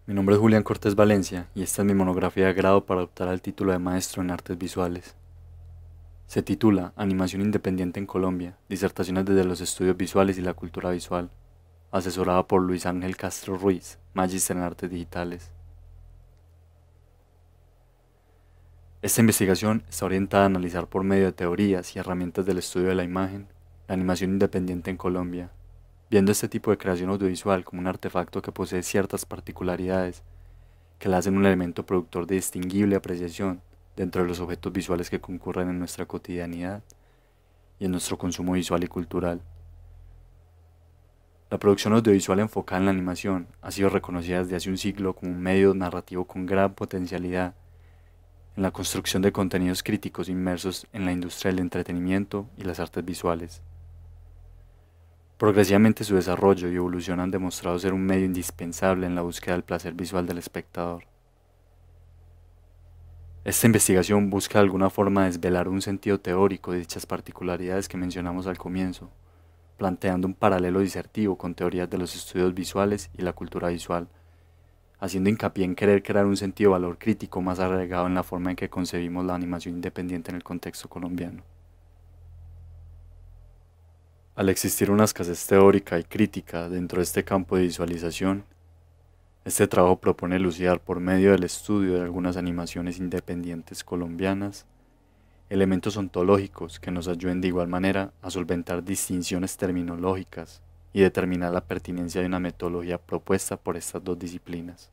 Mi nombre es Julián Cortés Valencia y esta es mi monografía de grado para optar al título de maestro en artes visuales. Se titula Animación independiente en Colombia, disertaciones desde los estudios visuales y la cultura visual, asesorada por Luis Ángel Castro Ruiz, magíster en artes digitales. Esta investigación está orientada a analizar por medio de teorías y herramientas del estudio de la imagen, la animación independiente en Colombia, viendo este tipo de creación audiovisual como un artefacto que posee ciertas particularidades que la hacen un elemento productor de distinguible apreciación dentro de los objetos visuales que concurren en nuestra cotidianidad y en nuestro consumo visual y cultural. La producción audiovisual enfocada en la animación ha sido reconocida desde hace un siglo como un medio narrativo con gran potencialidad en la construcción de contenidos críticos inmersos en la industria del entretenimiento y las artes visuales. Progresivamente su desarrollo y evolución han demostrado ser un medio indispensable en la búsqueda del placer visual del espectador. Esta investigación busca de alguna forma desvelar un sentido teórico de dichas particularidades que mencionamos al comienzo, planteando un paralelo disertivo con teorías de los estudios visuales y la cultura visual, haciendo hincapié en querer crear un sentido de valor crítico más arraigado en la forma en que concebimos la animación independiente en el contexto colombiano. Al existir una escasez teórica y crítica dentro de este campo de visualización, este trabajo propone elucidar por medio del estudio de algunas animaciones independientes colombianas elementos ontológicos que nos ayuden de igual manera a solventar distinciones terminológicas y determinar la pertinencia de una metodología propuesta por estas dos disciplinas.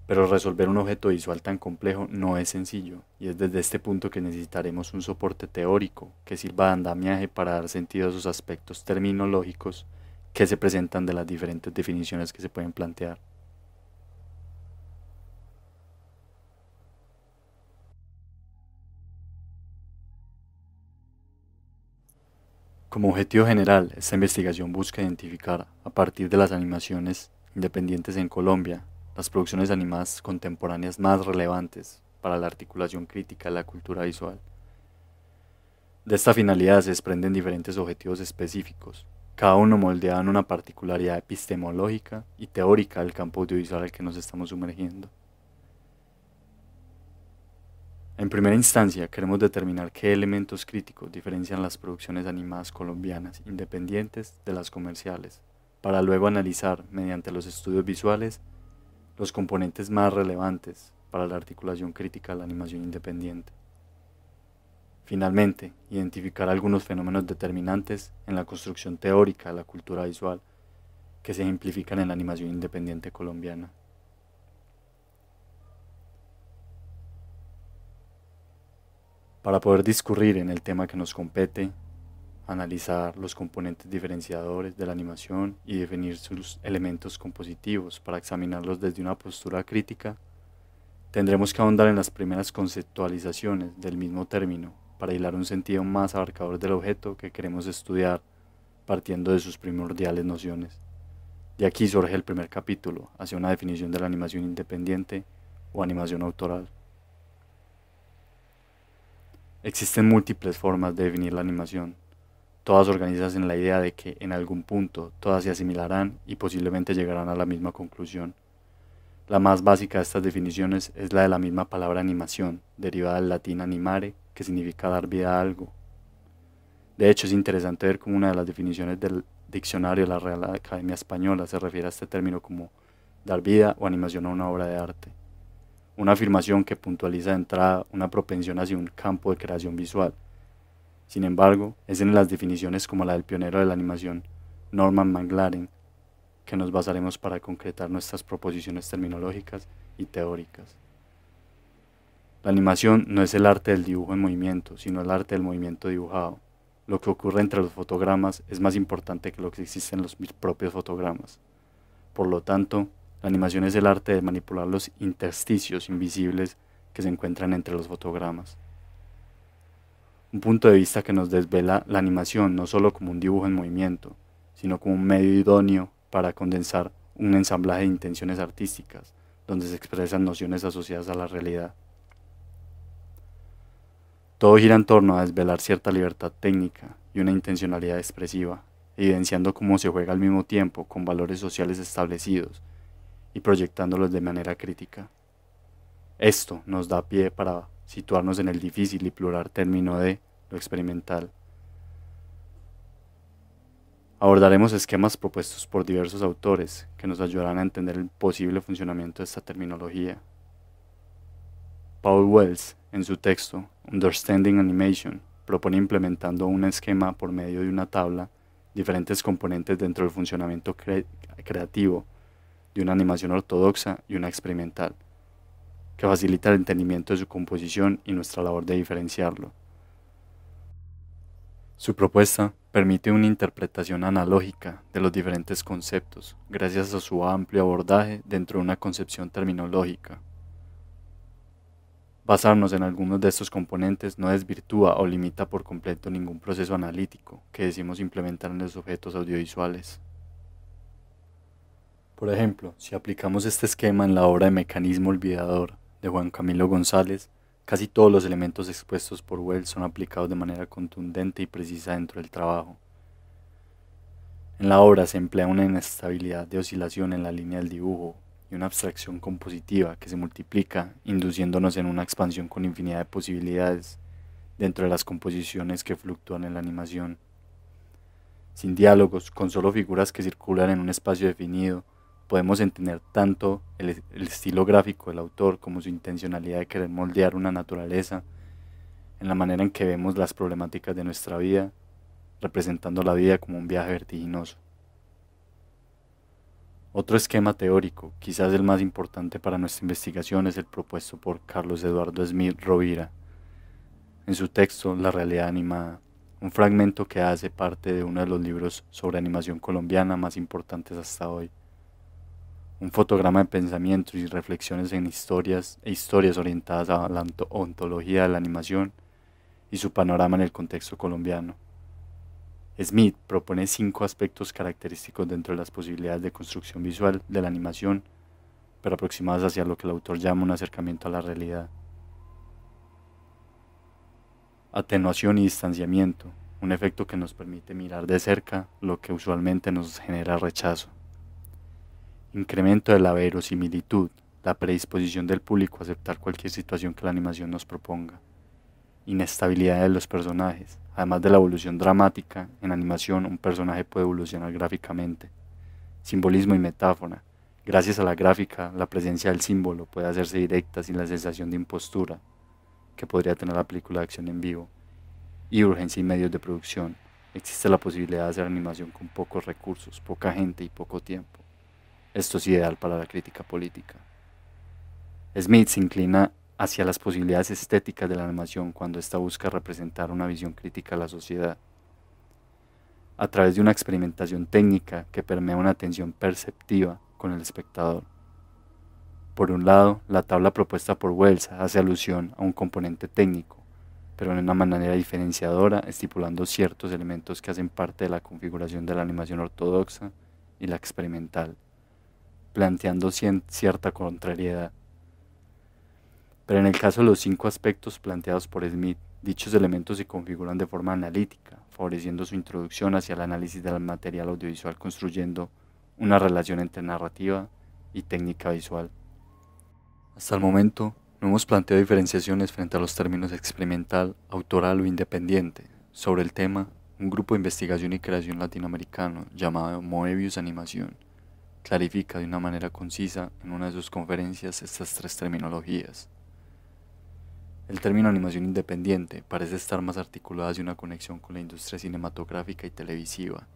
Pero resolver un objeto visual tan complejo no es sencillo, y es desde este punto que necesitaremos un soporte teórico que sirva de andamiaje para dar sentido a esos aspectos terminológicos que se presentan de las diferentes definiciones que se pueden plantear. Como objetivo general, esta investigación busca identificar, a partir de las animaciones independientes en Colombia, las producciones animadas contemporáneas más relevantes para la articulación crítica de la cultura visual. De esta finalidad se desprenden diferentes objetivos específicos, cada uno moldeado en una particularidad epistemológica y teórica del campo audiovisual al que nos estamos sumergiendo. En primera instancia, queremos determinar qué elementos críticos diferencian las producciones animadas colombianas independientes de las comerciales, para luego analizar, mediante los estudios visuales, los componentes más relevantes para la articulación crítica de la animación independiente. Finalmente, identificar algunos fenómenos determinantes en la construcción teórica de la cultura visual que se ejemplifican en la animación independiente colombiana. Para poder discurrir en el tema que nos compete, analizar los componentes diferenciadores de la animación y definir sus elementos compositivos para examinarlos desde una postura crítica, tendremos que ahondar en las primeras conceptualizaciones del mismo término para hilar un sentido más abarcador del objeto que queremos estudiar, partiendo de sus primordiales nociones. De aquí surge el primer capítulo, hacia una definición de la animación independiente o animación autoral. Existen múltiples formas de definir la animación, todas organizadas en la idea de que en algún punto todas se asimilarán y posiblemente llegarán a la misma conclusión. La más básica de estas definiciones es la de la misma palabra animación, derivada del latín animare, que significa dar vida a algo. De hecho, es interesante ver cómo una de las definiciones del diccionario de la Real Academia Española se refiere a este término como dar vida o animación a una obra de arte. Una afirmación que puntualiza de entrada una propensión hacia un campo de creación visual. Sin embargo, es en las definiciones como la del pionero de la animación, Norman McLaren, que nos basaremos para concretar nuestras proposiciones terminológicas y teóricas. La animación no es el arte del dibujo en movimiento, sino el arte del movimiento dibujado. Lo que ocurre entre los fotogramas es más importante que lo que existe en los propios fotogramas. Por lo tanto, la animación es el arte de manipular los intersticios invisibles que se encuentran entre los fotogramas. Un punto de vista que nos desvela la animación no solo como un dibujo en movimiento, sino como un medio idóneo para condensar un ensamblaje de intenciones artísticas, donde se expresan nociones asociadas a la realidad. Todo gira en torno a desvelar cierta libertad técnica y una intencionalidad expresiva, evidenciando cómo se juega al mismo tiempo con valores sociales establecidos y proyectándolos de manera crítica. Esto nos da pie para situarnos en el difícil y plural término de lo experimental. Abordaremos esquemas propuestos por diversos autores que nos ayudarán a entender el posible funcionamiento de esta terminología. Paul Wells, en su texto Understanding Animation, propone implementando un esquema por medio de una tabla diferentes componentes dentro del funcionamiento creativo de una animación ortodoxa y una experimental, que facilita el entendimiento de su composición y nuestra labor de diferenciarlo. Su propuesta permite una interpretación analógica de los diferentes conceptos, gracias a su amplio abordaje dentro de una concepción terminológica. Basarnos en algunos de estos componentes no desvirtúa o limita por completo ningún proceso analítico que decimos implementar en los objetos audiovisuales. Por ejemplo, si aplicamos este esquema en la obra de Mecanismo Olvidador de Juan Camilo González, casi todos los elementos expuestos por Wells son aplicados de manera contundente y precisa dentro del trabajo. En la obra se emplea una inestabilidad de oscilación en la línea del dibujo y una abstracción compositiva que se multiplica, induciéndonos en una expansión con infinidad de posibilidades dentro de las composiciones que fluctúan en la animación. Sin diálogos, con solo figuras que circulan en un espacio definido, podemos entender tanto el estilo gráfico del autor como su intencionalidad de querer moldear una naturaleza en la manera en que vemos las problemáticas de nuestra vida, representando la vida como un viaje vertiginoso. Otro esquema teórico, quizás el más importante para nuestra investigación, es el propuesto por Carlos Eduardo Smith Rovira en su texto La realidad animada, un fragmento que hace parte de uno de los libros sobre animación colombiana más importantes hasta hoy. Un fotograma de pensamientos y reflexiones en historias orientadas a la ontología de la animación y su panorama en el contexto colombiano. Smith propone 5 aspectos característicos dentro de las posibilidades de construcción visual de la animación, pero aproximadas hacia lo que el autor llama un acercamiento a la realidad. Atenuación y distanciamiento, un efecto que nos permite mirar de cerca lo que usualmente nos genera rechazo. Incremento de la verosimilitud, la predisposición del público a aceptar cualquier situación que la animación nos proponga. Inestabilidad de los personajes. Además de la evolución dramática, en animación un personaje puede evolucionar gráficamente. Simbolismo y metáfora. Gracias a la gráfica, la presencia del símbolo puede hacerse directa sin la sensación de impostura que podría tener la película de acción en vivo. Y urgencia y medios de producción. Existe la posibilidad de hacer animación con pocos recursos, poca gente y poco tiempo. Esto es ideal para la crítica política. Smith se inclina hacia las posibilidades estéticas de la animación cuando ésta busca representar una visión crítica a la sociedad, a través de una experimentación técnica que permea una tensión perceptiva con el espectador. Por un lado, la tabla propuesta por Wells hace alusión a un componente técnico, pero de una manera diferenciadora, estipulando ciertos elementos que hacen parte de la configuración de la animación ortodoxa y la experimental, planteando cierta contrariedad. Pero en el caso de los 5 aspectos planteados por Smith, dichos elementos se configuran de forma analítica, favoreciendo su introducción hacia el análisis del material audiovisual, construyendo una relación entre narrativa y técnica visual. Hasta el momento, no hemos planteado diferenciaciones frente a los términos experimental, autoral o independiente. Sobre el tema, un grupo de investigación y creación latinoamericano llamado Moebius Animación clarifica de una manera concisa en una de sus conferencias estas 3 terminologías. El término animación independiente parece estar más articulado hacia una conexión con la industria cinematográfica y televisiva.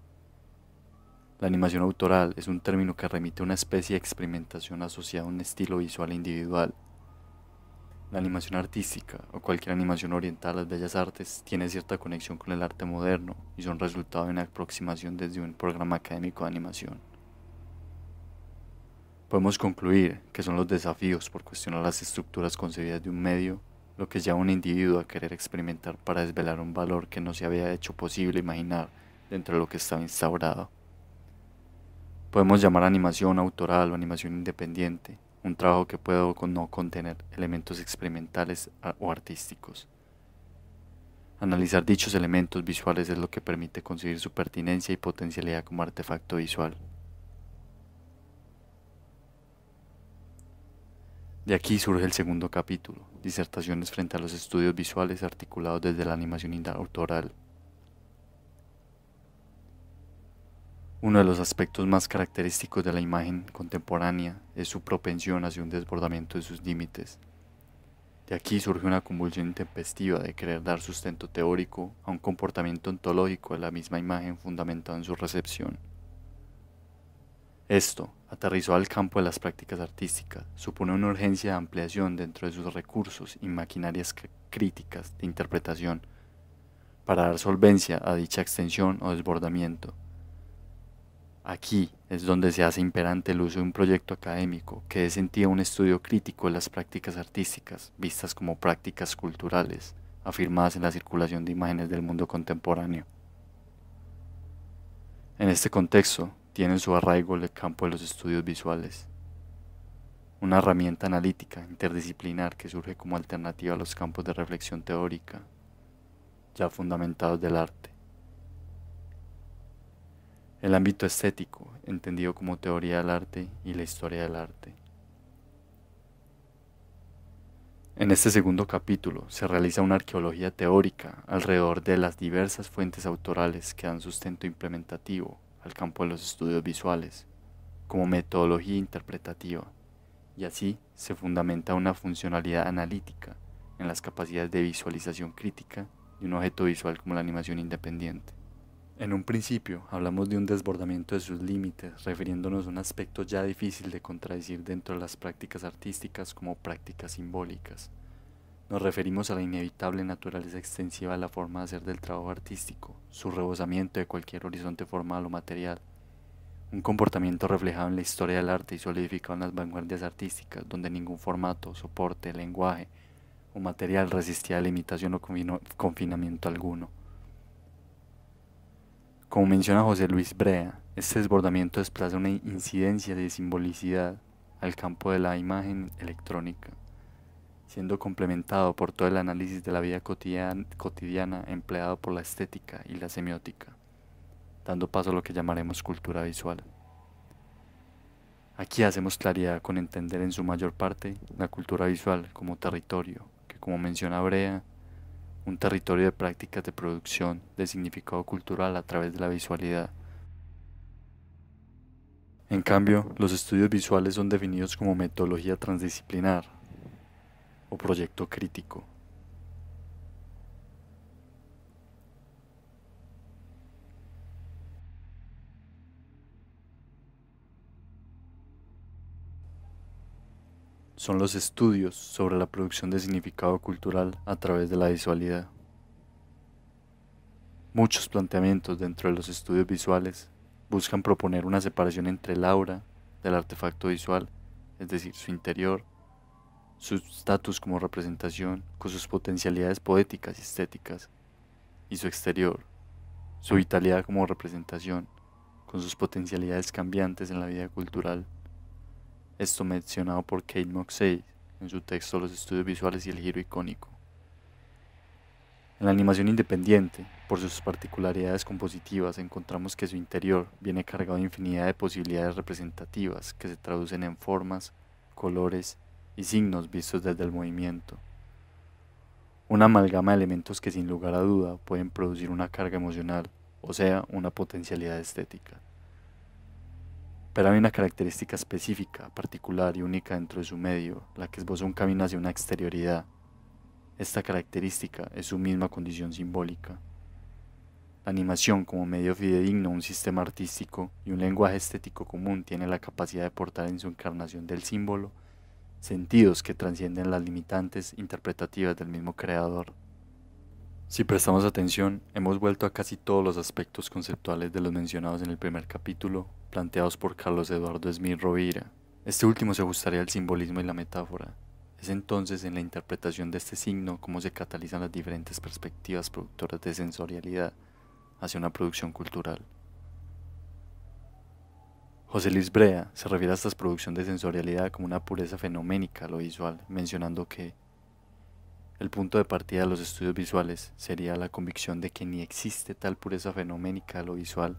La animación autoral es un término que remite a una especie de experimentación asociada a un estilo visual individual. La animación artística o cualquier animación orientada a las bellas artes tiene cierta conexión con el arte moderno y son resultado de una aproximación desde un programa académico de animación. Podemos concluir que son los desafíos por cuestionar las estructuras concebidas de un medio lo que lleva a un individuo a querer experimentar para desvelar un valor que no se había hecho posible imaginar dentro de lo que estaba instaurado. Podemos llamar animación autoral o animación independiente, un trabajo que puede o no contener elementos experimentales o artísticos. Analizar dichos elementos visuales es lo que permite conseguir su pertinencia y potencialidad como artefacto visual. De aquí surge el segundo capítulo, disertaciones frente a los estudios visuales articulados desde la animación autoral. Uno de los aspectos más característicos de la imagen contemporánea es su propensión hacia un desbordamiento de sus límites. De aquí surge una convulsión intempestiva de querer dar sustento teórico a un comportamiento ontológico de la misma imagen fundamentado en su recepción. Esto, aterrizado al campo de las prácticas artísticas, supone una urgencia de ampliación dentro de sus recursos y maquinarias críticas de interpretación para dar solvencia a dicha extensión o desbordamiento. Aquí es donde se hace imperante el uso de un proyecto académico que dé sentido a un estudio crítico de las prácticas artísticas, vistas como prácticas culturales, afirmadas en la circulación de imágenes del mundo contemporáneo. En este contexto, tiene su arraigo el campo de los estudios visuales, una herramienta analítica interdisciplinar que surge como alternativa a los campos de reflexión teórica, ya fundamentados del arte. El ámbito estético, entendido como teoría del arte y la historia del arte. En este segundo capítulo se realiza una arqueología teórica alrededor de las diversas fuentes autorales que dan sustento implementativo al campo de los estudios visuales, como metodología interpretativa, y así se fundamenta una funcionalidad analítica en las capacidades de visualización crítica de un objeto visual como la animación independiente. En un principio hablamos de un desbordamiento de sus límites, refiriéndonos a un aspecto ya difícil de contradecir dentro de las prácticas artísticas como prácticas simbólicas. Nos referimos a la inevitable naturaleza extensiva de la forma de hacer del trabajo artístico, su rebosamiento de cualquier horizonte formal o material, un comportamiento reflejado en la historia del arte y solidificado en las vanguardias artísticas, donde ningún formato, soporte, lenguaje o material resistía a la limitación o confinamiento alguno. Como menciona José Luis Brea, este desbordamiento desplaza una incidencia de simbolicidad al campo de la imagen electrónica, siendo complementado por todo el análisis de la vida cotidiana empleado por la estética y la semiótica, dando paso a lo que llamaremos cultura visual. Aquí hacemos claridad con entender en su mayor parte la cultura visual como territorio, que como menciona Brea, un territorio de prácticas de producción de significado cultural a través de la visualidad. En cambio, los estudios visuales son definidos como metodología transdisciplinar o proyecto crítico. Son los estudios sobre la producción de significado cultural a través de la visualidad. Muchos planteamientos dentro de los estudios visuales buscan proponer una separación entre el aura del artefacto visual, es decir, su interior, su estatus como representación, con sus potencialidades poéticas y estéticas, y su exterior, su vitalidad como representación, con sus potencialidades cambiantes en la vida cultural. Esto mencionado por Kate Moxey en su texto Los estudios visuales y el giro icónico. En la animación independiente, por sus particularidades compositivas, encontramos que su interior viene cargado de infinidad de posibilidades representativas que se traducen en formas, colores y signos vistos desde el movimiento. Una amalgama de elementos que sin lugar a duda pueden producir una carga emocional, o sea, una potencialidad estética. Pero hay una característica específica, particular y única dentro de su medio, la que esboza un camino hacia una exterioridad. Esta característica es su misma condición simbólica. La animación como medio fidedigno, un sistema artístico y un lenguaje estético común tiene la capacidad de portar en su encarnación del símbolo sentidos que trascienden las limitantes interpretativas del mismo creador. Si prestamos atención, hemos vuelto a casi todos los aspectos conceptuales de los mencionados en el primer capítulo, planteados por Carlos Eduardo Smith Rovira. Este último se ajustaría al simbolismo y la metáfora. Es entonces en la interpretación de este signo cómo se catalizan las diferentes perspectivas productoras de sensorialidad hacia una producción cultural. José Luis Brea se refiere a esta producción de sensorialidad como una pureza fenoménica a lo visual, mencionando que el punto de partida de los estudios visuales sería la convicción de que ni existe tal pureza fenoménica a lo visual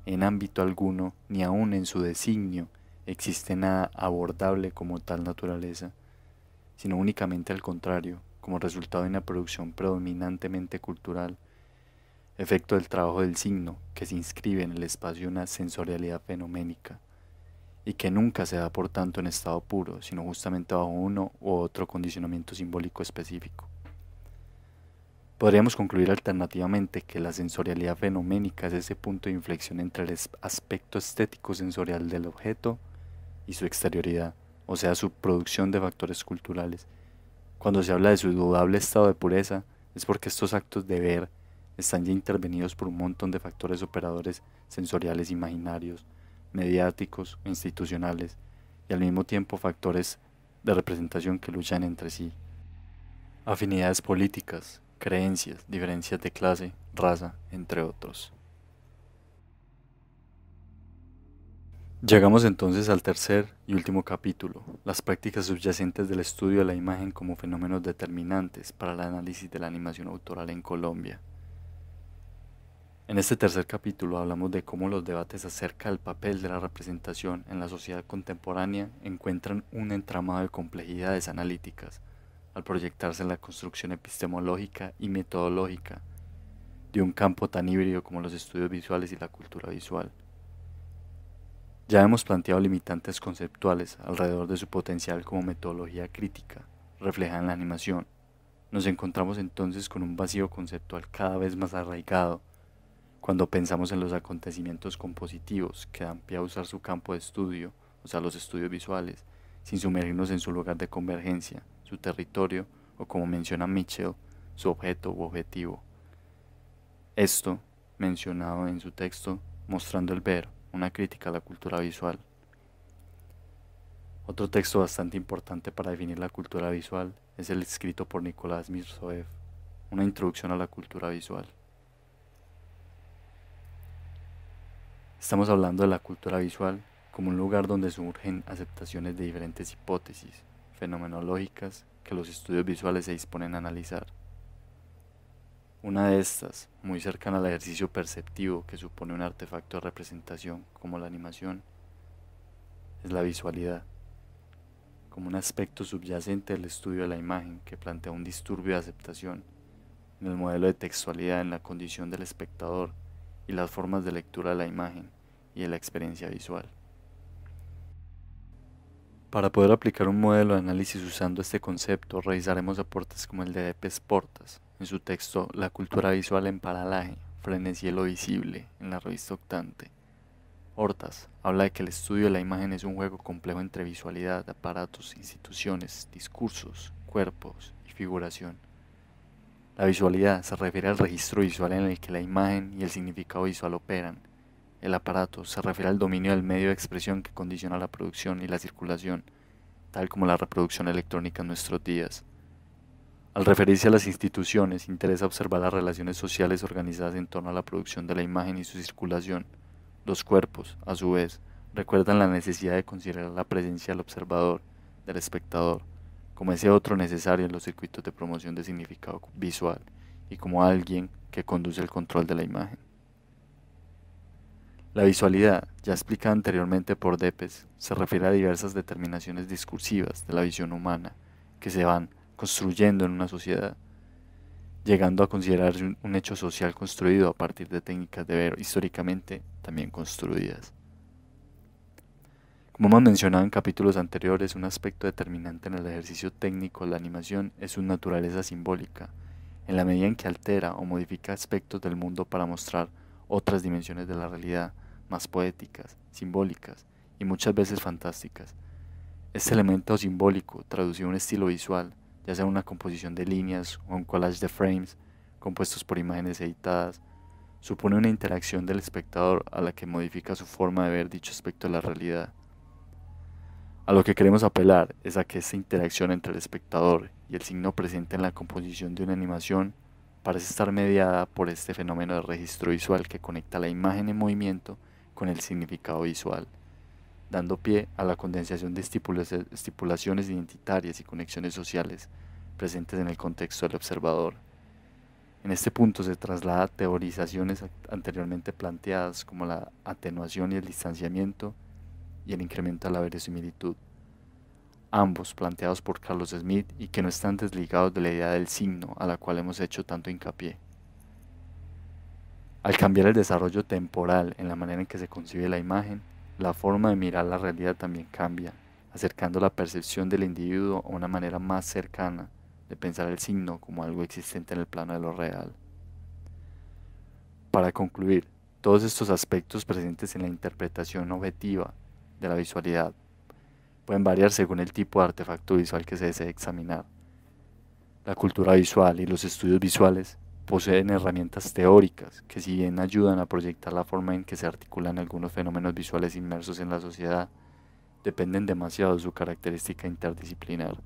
en ámbito alguno, ni aun en su designio existe nada abordable como tal naturaleza, sino únicamente al contrario, como resultado de una producción predominantemente cultural, efecto del trabajo del signo que se inscribe en el espacio de una sensorialidad fenoménica, y que nunca se da por tanto en estado puro, sino justamente bajo uno u otro condicionamiento simbólico específico. Podríamos concluir alternativamente que la sensorialidad fenoménica es ese punto de inflexión entre el aspecto estético sensorial del objeto y su exterioridad, o sea, su producción de factores culturales. Cuando se habla de su indudable estado de pureza, es porque estos actos de ver están ya intervenidos por un montón de factores operadores sensoriales imaginarios, mediáticos o institucionales, y al mismo tiempo factores de representación que luchan entre sí. Afinidades políticas, creencias, diferencias de clase, raza, entre otros. Llegamos entonces al tercer y último capítulo, las prácticas subyacentes del estudio de la imagen como fenómenos determinantes para el análisis de la animación autoral en Colombia. En este tercer capítulo hablamos de cómo los debates acerca del papel de la representación en la sociedad contemporánea encuentran un entramado de complejidades analíticas al proyectarse en la construcción epistemológica y metodológica de un campo tan híbrido como los estudios visuales y la cultura visual. Ya hemos planteado limitantes conceptuales alrededor de su potencial como metodología crítica, reflejada en la animación. Nos encontramos entonces con un vacío conceptual cada vez más arraigado cuando pensamos en los acontecimientos compositivos que dan pie a usar su campo de estudio, o sea, los estudios visuales, sin sumergirnos en su lugar de convergencia, su territorio, o como menciona Mitchell, su objeto u objetivo. Esto, mencionado en su texto, Mostrando el Ver, una crítica a la cultura visual. Otro texto bastante importante para definir la cultura visual es el escrito por Nicolás Mirzoev, una introducción a la cultura visual. Estamos hablando de la cultura visual como un lugar donde surgen aceptaciones de diferentes hipótesis fenomenológicas que los estudios visuales se disponen a analizar. Una de estas, muy cercana al ejercicio perceptivo que supone un artefacto de representación como la animación, es la visualidad, como un aspecto subyacente del estudio de la imagen que plantea un disturbio de aceptación en el modelo de textualidad en la condición del espectador y las formas de lectura de la imagen y de la experiencia visual. Para poder aplicar un modelo de análisis usando este concepto, revisaremos aportes como el de Depes Portas, en su texto La cultura visual en paralaje, frenesí y lo visible, en la revista Octante. Hortas habla de que el estudio de la imagen es un juego complejo entre visualidad, aparatos, instituciones, discursos, cuerpos y figuración. La visualidad se refiere al registro visual en el que la imagen y el significado visual operan. El aparato se refiere al dominio del medio de expresión que condiciona la producción y la circulación, tal como la reproducción electrónica en nuestros días. Al referirse a las instituciones, interesa observar las relaciones sociales organizadas en torno a la producción de la imagen y su circulación. Los cuerpos, a su vez, recuerdan la necesidad de considerar la presencia del observador, del espectador, como ese otro necesario en los circuitos de promoción de significado visual y como alguien que conduce el control de la imagen. La visualidad, ya explicada anteriormente por Depes, se refiere a diversas determinaciones discursivas de la visión humana que se van construyendo en una sociedad, llegando a considerarse un hecho social construido a partir de técnicas de ver históricamente también construidas. Como hemos mencionado en capítulos anteriores, un aspecto determinante en el ejercicio técnico de la animación es su naturaleza simbólica, en la medida en que altera o modifica aspectos del mundo para mostrar otras dimensiones de la realidad, más poéticas, simbólicas y muchas veces fantásticas. Este elemento simbólico, traducido a un estilo visual, ya sea una composición de líneas o un collage de frames compuestos por imágenes editadas, supone una interacción del espectador a la que modifica su forma de ver dicho aspecto de la realidad. A lo que queremos apelar es a que esta interacción entre el espectador y el signo presente en la composición de una animación parece estar mediada por este fenómeno de registro visual que conecta la imagen en movimiento con el significado visual, dando pie a la condensación de estipulaciones identitarias y conexiones sociales presentes en el contexto del observador. En este punto se traslada a teorizaciones anteriormente planteadas como la atenuación y el distanciamiento y el incremento de la verosimilitud, ambos planteados por Carlos Smith y que no están desligados de la idea del signo a la cual hemos hecho tanto hincapié. Al cambiar el desarrollo temporal en la manera en que se concibe la imagen, la forma de mirar la realidad también cambia, acercando la percepción del individuo a una manera más cercana de pensar el signo como algo existente en el plano de lo real. Para concluir, todos estos aspectos presentes en la interpretación objetiva de la visualidad pueden variar según el tipo de artefacto visual que se desee examinar. La cultura visual y los estudios visuales poseen herramientas teóricas que, si bien ayudan a proyectar la forma en que se articulan algunos fenómenos visuales inmersos en la sociedad, dependen demasiado de su característica interdisciplinar.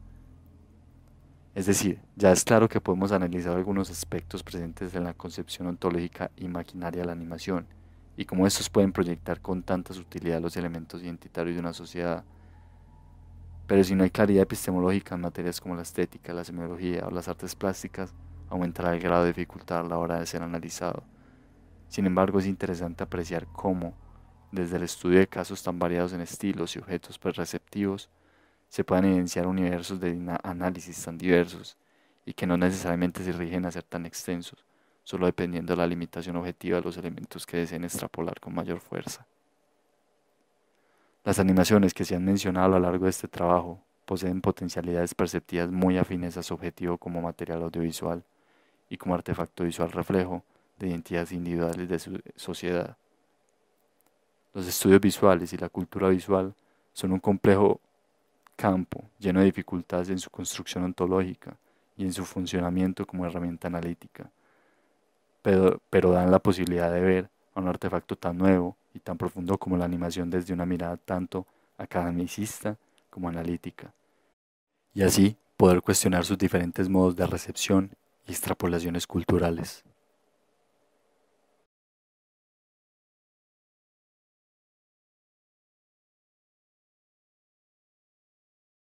Es decir, ya es claro que podemos analizar algunos aspectos presentes en la concepción ontológica imaginaria de la animación y cómo estos pueden proyectar con tanta sutilidad los elementos identitarios de una sociedad. Pero si no hay claridad epistemológica en materias como la estética, la semiología o las artes plásticas, aumentará el grado de dificultad a la hora de ser analizado. Sin embargo, es interesante apreciar cómo, desde el estudio de casos tan variados en estilos y objetos perceptivos, se pueden evidenciar universos de análisis tan diversos y que no necesariamente se rigen a ser tan extensos, solo dependiendo de la limitación objetiva de los elementos que deseen extrapolar con mayor fuerza. Las animaciones que se han mencionado a lo largo de este trabajo poseen potencialidades perceptivas muy afines a su objetivo como material audiovisual y como artefacto visual reflejo de identidades individuales de su sociedad. Los estudios visuales y la cultura visual son un complejo campo lleno de dificultades en su construcción ontológica y en su funcionamiento como herramienta analítica, pero dan la posibilidad de ver a un artefacto tan nuevo y tan profundo como la animación desde una mirada tanto academicista como analítica, y así poder cuestionar sus diferentes modos de recepción y extrapolaciones culturales.